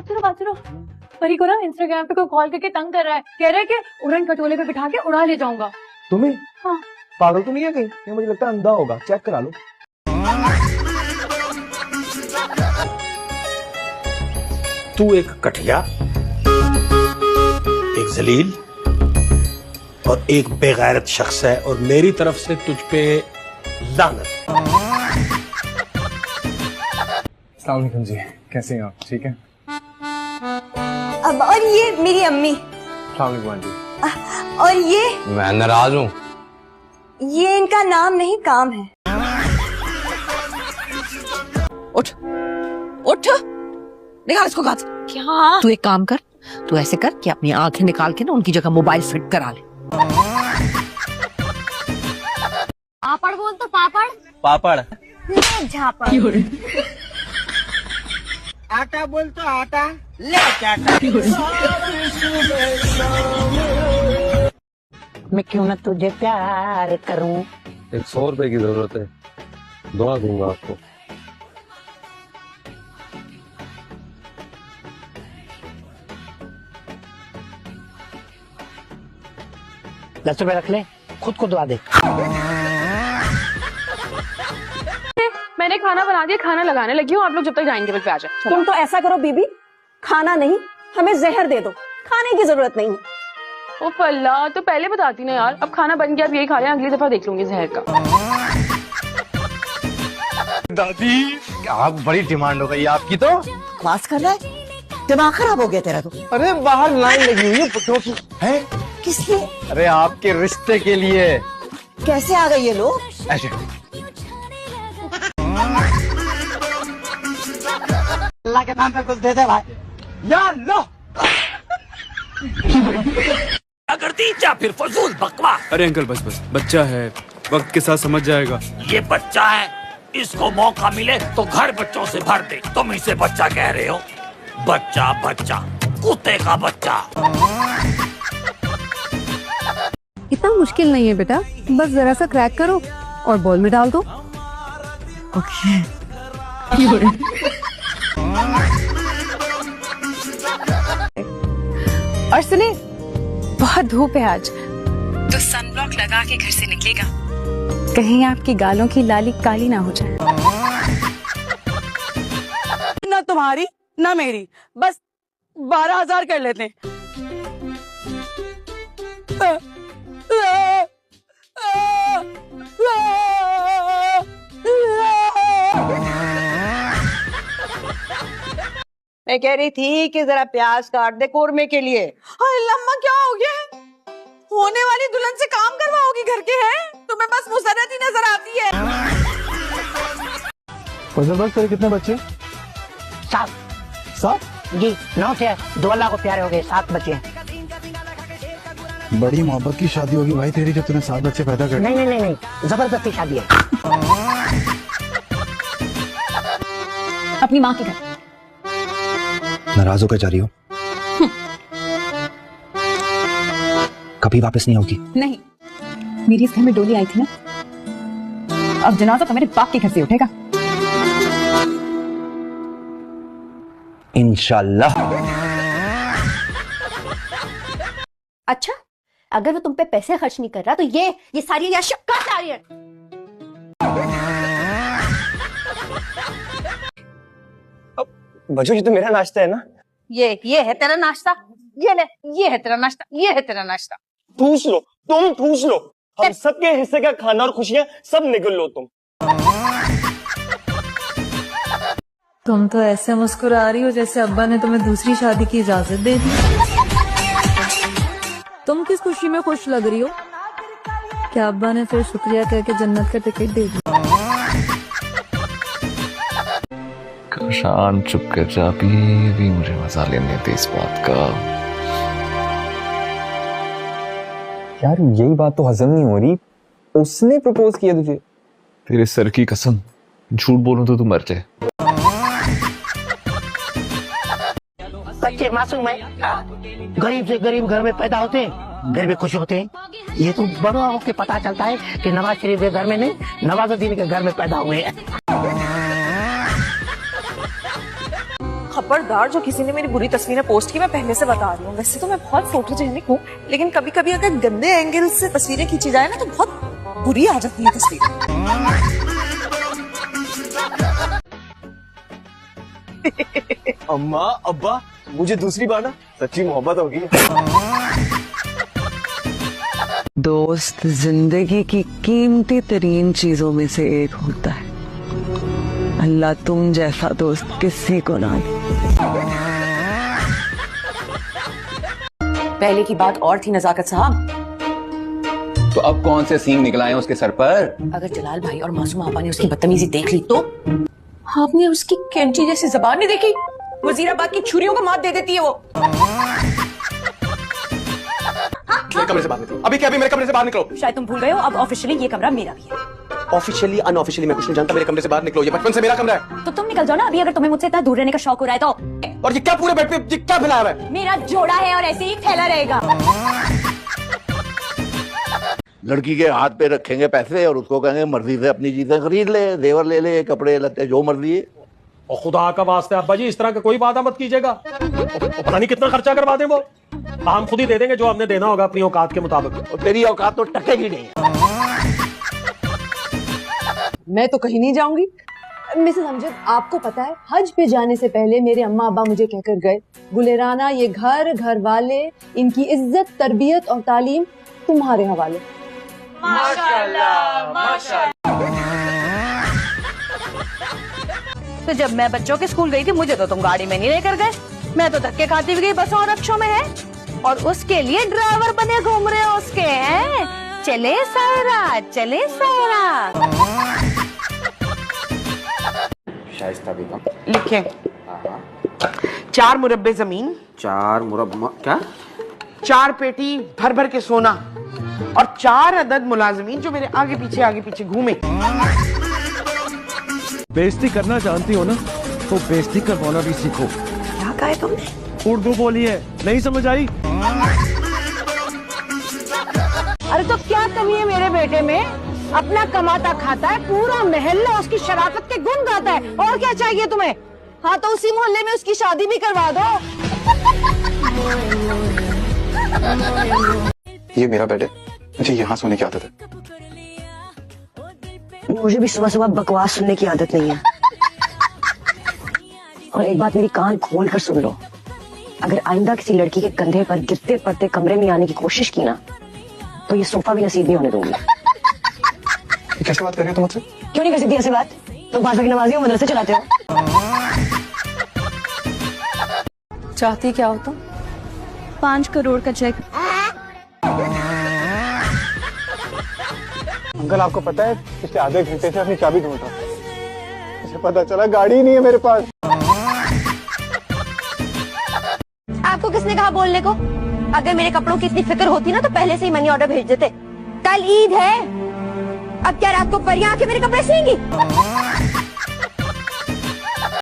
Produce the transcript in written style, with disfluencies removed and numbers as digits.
बात सुनो। परी को ना इंस्टाग्राम पे कोई कॉल करके तंग कर रहा है, कह रहा है कि उड़न खटोले पे बिठा के उड़ा ले जाऊंगा। तुम्हें? हाँ। पागल तो नहीं है कहीं? ये मुझे लगता है अंधा होगा, चेक करा लो। तू एक कठिया, एक जलील और एक बेगैरत शख्स है और मेरी तरफ से तुझ पे लानत। अस्सलाम वालेकुम जी, कैसे हैं आप? ठीक है। अब और ये मेरी अम्मी। अस्सलाम वालेकुम आंटी। और ये मैं नाराज हूँ। ये इनका नाम नहीं काम है। उठ उठ, निकाल इसको घात। क्या? तू एक काम कर, तू ऐसे कर कि अपनी आंखें निकाल के ना उनकी जगह मोबाइल फिट करा ले। पापड़ बोल तो पापड़। पापड़। झापड़। आटा बोल तो आटा, ले आटा। मैं क्यों ना तुझे प्यार करूं। 100 रुपए की जरूरत है, दुआ दूंगा आपको। ₹10 रख ले, खुद को दुआ दे। मैंने खाना बना दिया, खाना लगाने लगी हूँ। आप लोग जब तक डाइनिंग टेबल पे आ जाए। तुम तो ऐसा करो बीबी, खाना नहीं हमें जहर दे दो, खाने की जरूरत नहीं। ओ पल्ला, तो पहले बताती ना यार। अब खाना बन गया, अब यही खा लें, अगली दफा देख लूंगी जहर का। दादी, आप बड़ी डिमांड हो गई आपकी तो। बकवास कर रहा है, दिमाग खराब हो गया तेरा तो। अरे बाहर लाइन लगी हुई है बुड्ढों की। है? किस लिए? अरे आपके रिश्ते के लिए। कैसे आ गए ये लोग? ऐसे। अल्लाह के नाम पे कुछ दे दे भाई। यार लो। करती या फिर फजूल बकवास। अरे अंकल बस बस, बच्चा है, वक्त के साथ समझ जाएगा। ये बच्चा है, इसको मौका मिले तो घर बच्चों से भर दे। तुम इसे बच्चा कह रहे हो? बच्चा बच्चा, कुत्ते का बच्चा। इतना मुश्किल नहीं है बेटा, बस जरा सा क्रैक करो और बॉल में डाल दो। ओके। और सुने, बहुत धूप है आज, तो सनब्लॉक लगा के घर से निकलेगा, कहीं आपकी गालों की लाली काली ना हो जाए। ना तुम्हारी ना मेरी, बस 12,000 कर लेते। मैं कह रही थी कि जरा प्याज काट दे कोरमे के लिए। हाय लम्मा, क्या हो गया है? होने वाली दुल्हन से काम करवाओगी घर के? हैं तुम्हें बस मुसरत ही नजर आती है। बस तेरे कितने बच्चे? 7 7? जी, 9 थे, 2 अल्लाह को प्यारे हो गए, 7 बच्चे। बड़ी मोहब्बत की शादी होगी भाई तेरी जब तूने 7 बच्चे पैदा कर। नहीं नहीं नहीं नहीं, जबरदस्ती शादी है। अपनी माँ के घर। नाराज होकर जा रही हो? कभी वापस नहीं होगी? नहीं, मेरी इस घर में डोली आई थी ना, अब जनाजा तो मेरे बाप के घर से उठेगा। इंशाल्लाह। अच्छा, अगर वो तुम पे पैसे खर्च नहीं कर रहा तो ये सारी अय्याशी कहाँ से आ रही है? बच्चों, ये तो मेरा नाश्ता है ना। ये है तेरा नाश्ता, ये ले, ये है तेरा नाश्ता, ये है तेरा नाश्ता। ठूस लो, तुम ठूस लो। हम सबके हिस्से का खाना और खुशियाँ सब निगल लो तुम। तुम तो ऐसे मुस्कुरा रही हो जैसे अब्बा ने तुम्हें दूसरी शादी की इजाजत दे दी। तुम किस खुशी में खुश लग रही हो? क्या अब्बा ने फिर शुक्रिया कह के जन्नत का टिकट दे दिया? शान चुप कर जा, भी मुझे मजा लेने दे इस बात का। यार यही बात तो हजम नहीं हो रही, उसने प्रपोज किया तुझे? तेरे सर की कसम, झूठ बोलूं तो तू मर जाए। बच्चे मासूम है, गरीब से गरीब घर में पैदा होते हैं, घर में खुश होते हैं। ये तो बड़ा होके पता चलता है कि नवाज शरीफ के घर में नहीं, नवाजुद्दीन के घर में पैदा हुए हैं। खबरदार जो किसी ने मेरी बुरी तस्वीरें पोस्ट की, मैं पहले से बता रही हूँ। वैसे तो मैं बहुत फोटोजेनिक हूँ, लेकिन कभी कभी अगर गंदे एंगल से तस्वीरें खींची जाए ना तो बहुत बुरी आ जाती है तस्वीर। अम्मा अब्बा, मुझे दूसरी बार ना सच्ची मोहब्बत होगी। दोस्त जिंदगी की कीमती तरीन चीजों में से एक होता है। अल्लाह तुम जैसा दोस्त किसी को ना दे। पहले की बात और थी नजाकत साहब। तो अब कौन से सींग निकल आए उसके सर पर? अगर जलाल भाई और मासूम आपा ने उसकी बदतमीजी देख ली तो आपने उसकी कैंची जैसी जबान नहीं देखी? वजीराबाद की छुरियों को मात दे देती है वो। मेरे कमरे से बाहर निकलो, अभी क्या, अभी मेरे कमरे से बाहर निकलो। शायद तुम भूल गए हो, अब ऑफिशियली ये कमरा मेरा भी है। ऑफिशियली अनऑफिशियली मैं कुछ नहीं जानता, मेरे कमरे से बाहर निकलो, ये बचपन से मेरा कमरा है। तो तुम निकल जाओ ना अभी, अगर तुम्हें मुझसे इतना दूर रहने का शौक हो रहा है तो। और ये क्या पूरे बेड पे ये क्या फैलाया हुआ है? मेरा जोड़ा है और ऐसे ही फैला रहेगा। लड़की के हाथ पे रखेंगे पैसे और उसको कहेंगे मर्जी से अपनी चीजें खरीद ले, जेवर ले ले, कपड़े लत्ते जो मर्जी है। और खुदा का वास्ते अब्बा जी इस तरह का कोई वादा मत कीजिएगा। पता नहीं कितना खर्चा करवा दें वो, हम खुद ही दे देंगे जो हमने देना होगा अपनी औकात के मुताबिक। और तेरी औकात तो टकेगी नहीं। मैं तो कहीं नहीं जाऊंगी। मिसेस अमजद, आपको पता है हज पे जाने से पहले मेरे अम्मा अब्बा मुझे कहकर गए, गुलेराना ये घर, घर वाले, इनकी इज्जत, तरबियत और तालीम तुम्हारे हवाले। माशाअल्लाह, माशाअल्लाह। तो जब मैं बच्चों के स्कूल गई थी मुझे तो तुम गाड़ी में नहीं लेकर गए, मैं तो धक्के खाती हुई गई बसों और रक्षों में है, और उसके लिए ड्राइवर बने घूम रहे हो उसके हैं। चले सायरा, चले सायरा। शाइस्ता बेगम लिखे 4 मुरब्बे जमीन, 4 मुरब्बा क्या? 4 पेटी भर भर के सोना और 4 अदद मुलाजमीन जो मेरे आगे पीछे घूमे। बेइज्जती करना जानती हो ना, तो बेइज्जती करवाना भी सीखो। क्या कहा है तुमने? उर्दू बोली है, नहीं समझ आई? अरे तो क्या कमी है मेरे बेटे में? अपना कमाता खाता है, पूरा मोहल्ला उसकी शराफत के गुण गाता है, और क्या चाहिए तुम्हें? हाँ तो उसी मोहल्ले में उसकी शादी भी करवा दो। ये मेरा बेड है, मुझे यहाँ सोने की आदत है। मुझे भी सुबह सुबह बकवास सुनने की आदत नहीं है। और एक बात मेरी कान खोल कर सुन लो, अगर आइंदा किसी लड़की के कंधे पर गिरते पड़ते कमरे में आने की कोशिश की ना, तो ये सोफा भी नसीब नहीं होने दूंगी। कैसे बात कर रहे हो तुम मुझसे? क्यों नहीं कर सकती ऐसे बात? तुम 5 वक्त की नमाजी हो, मदरसे चलाते हो। चाहती क्या हो तुम? 5 करोड़ का चेक। अंकल आपको पता है पिछले आधे घंटे से अपनी चाबी ढूंढ रहा हूं, मुझे पता चला गाड़ी ही नहीं है मेरे पास। आपको किसने कहा बोलने को? अगर मेरे कपड़ों की इतनी फिक्र होती ना तो पहले से ही मनी ऑर्डर भेज देते। कल ईद है, अब क्या रात को परियां आके मेरे कपड़े सिएंगी?